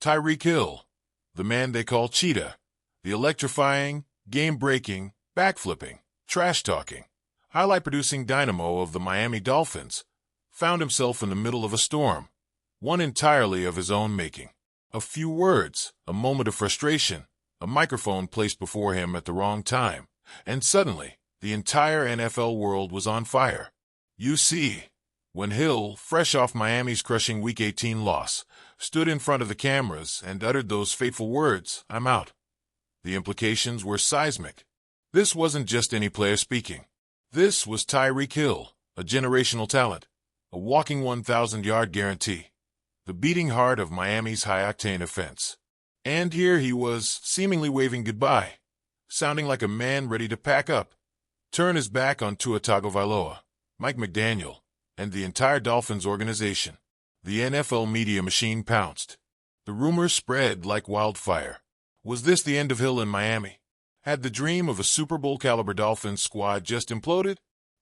Tyreek Hill, the man they call Cheetah, the electrifying, game-breaking, backflipping, trash-talking, highlight-producing dynamo of the Miami Dolphins, found himself in the middle of a storm, one entirely of his own making. A few words, a moment of frustration, a microphone placed before him at the wrong time, and suddenly, the entire NFL world was on fire. You see, when Hill, fresh off Miami's crushing Week 18 loss, stood in front of the cameras and uttered those fateful words, "I'm out," the implications were seismic. This wasn't just any player speaking. This was Tyreek Hill, a generational talent, a walking 1,000-yard guarantee, the beating heart of Miami's high-octane offense. And here he was, seemingly waving goodbye, sounding like a man ready to pack up, turn his back on Tua Tagovailoa, Mike McDaniel, and the entire Dolphins organization. The NFL media machine pounced. The rumors spread like wildfire. Was this the end of Hill in Miami? Had the dream of a Super Bowl-caliber Dolphins squad just imploded?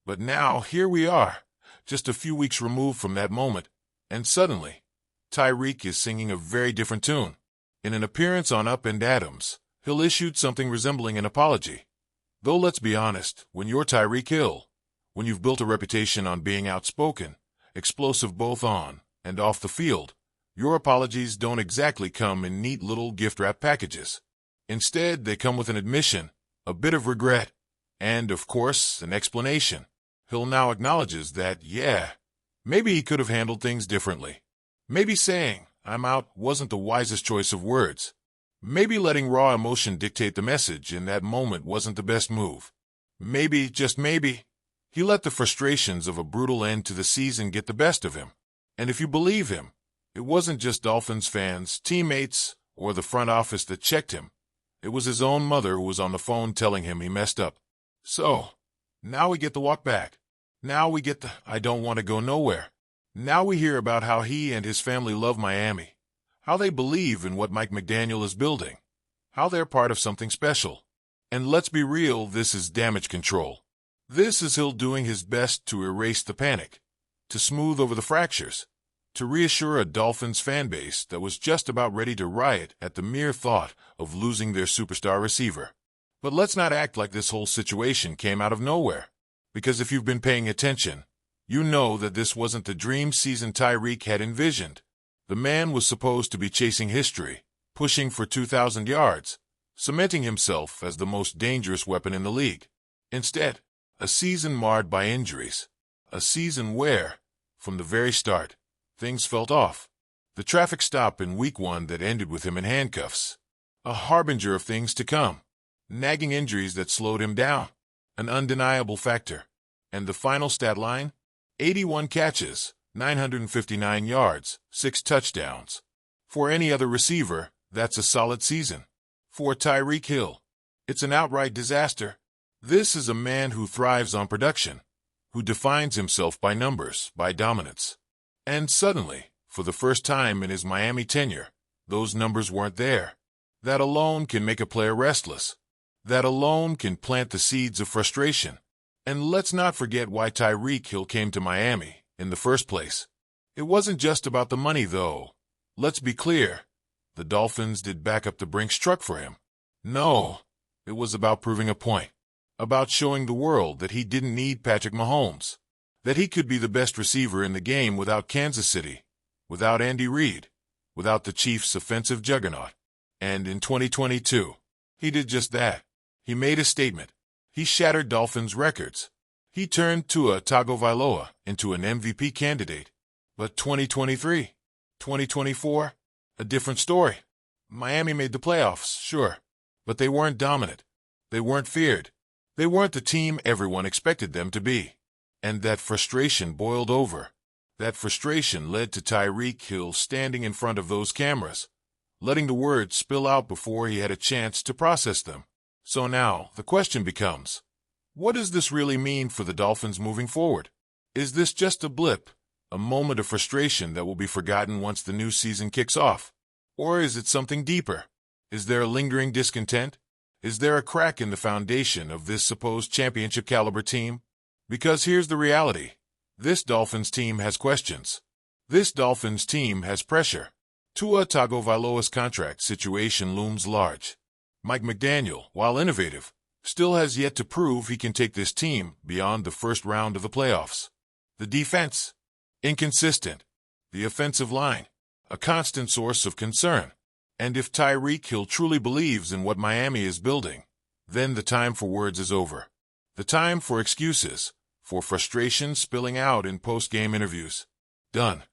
But now, here we are, just a few weeks removed from that moment, and suddenly, Tyreek is singing a very different tune. In an appearance on Up and Adams, Hill issued something resembling an apology. Though let's be honest, when you're Tyreek Hill, when you've built a reputation on being outspoken, explosive both on and off the field, your apologies don't exactly come in neat little gift-wrap packages. Instead, they come with an admission, a bit of regret, and, of course, an explanation. Hill now acknowledges that, yeah, maybe he could have handled things differently. Maybe saying, "I'm out," wasn't the wisest choice of words. Maybe letting raw emotion dictate the message in that moment wasn't the best move. Maybe, just maybe, he let the frustrations of a brutal end to the season get the best of him. And if you believe him, it wasn't just Dolphins fans, teammates, or the front office that checked him. It was his own mother who was on the phone telling him he messed up. So, now we get the walk back. Now we get the "I don't want to go nowhere." Now we hear about how he and his family love Miami, how they believe in what Mike McDaniel is building, how they're part of something special. And let's be real, this is damage control. This is Hill doing his best to erase the panic, to smooth over the fractures, to reassure a Dolphins fan base that was just about ready to riot at the mere thought of losing their superstar receiver. But let's not act like this whole situation came out of nowhere, because if you've been paying attention, you know that this wasn't the dream season Tyreek had envisioned. The man was supposed to be chasing history, pushing for 2,000 yards, cementing himself as the most dangerous weapon in the league. Instead, a season marred by injuries, a season where, from the very start, things felt off. The traffic stop in Week 1 that ended with him in handcuffs, a harbinger of things to come, nagging injuries that slowed him down, an undeniable factor. And the final stat line? 81 catches, 959 yards, 6 touchdowns. For any other receiver, that's a solid season. For Tyreek Hill, it's an outright disaster. This is a man who thrives on production, who defines himself by numbers, by dominance. And suddenly, for the first time in his Miami tenure, those numbers weren't there. That alone can make a player restless. That alone can plant the seeds of frustration. And let's not forget why Tyreek Hill came to Miami in the first place. It wasn't just about the money, though. Let's be clear. The Dolphins did back up the Brinks truck for him. No, it was about proving a point, about showing the world that he didn't need Patrick Mahomes, that he could be the best receiver in the game without Kansas City, without Andy Reid, without the Chiefs' offensive juggernaut. And in 2022, he did just that. He made a statement. He shattered Dolphins records. He turned Tua Tagovailoa into an MVP candidate. But 2023, 2024, a different story. Miami made the playoffs, sure, but they weren't dominant. They weren't feared. They weren't the team everyone expected them to be. And that frustration boiled over. That frustration led to Tyreek Hill standing in front of those cameras, letting the words spill out before he had a chance to process them. So now, the question becomes, what does this really mean for the Dolphins moving forward? Is this just a blip, a moment of frustration that will be forgotten once the new season kicks off? Or is it something deeper? Is there a lingering discontent? Is there a crack in the foundation of this supposed championship-caliber team? Because here's the reality. This Dolphins team has questions. This Dolphins team has pressure. Tua Tagovailoa's contract situation looms large. Mike McDaniel, while innovative, still has yet to prove he can take this team beyond the first round of the playoffs. The defense? Inconsistent. The offensive line? A constant source of concern. And if Tyreek Hill truly believes in what Miami is building, then the time for words is over. The time for excuses, for frustration spilling out in post-game interviews. Done.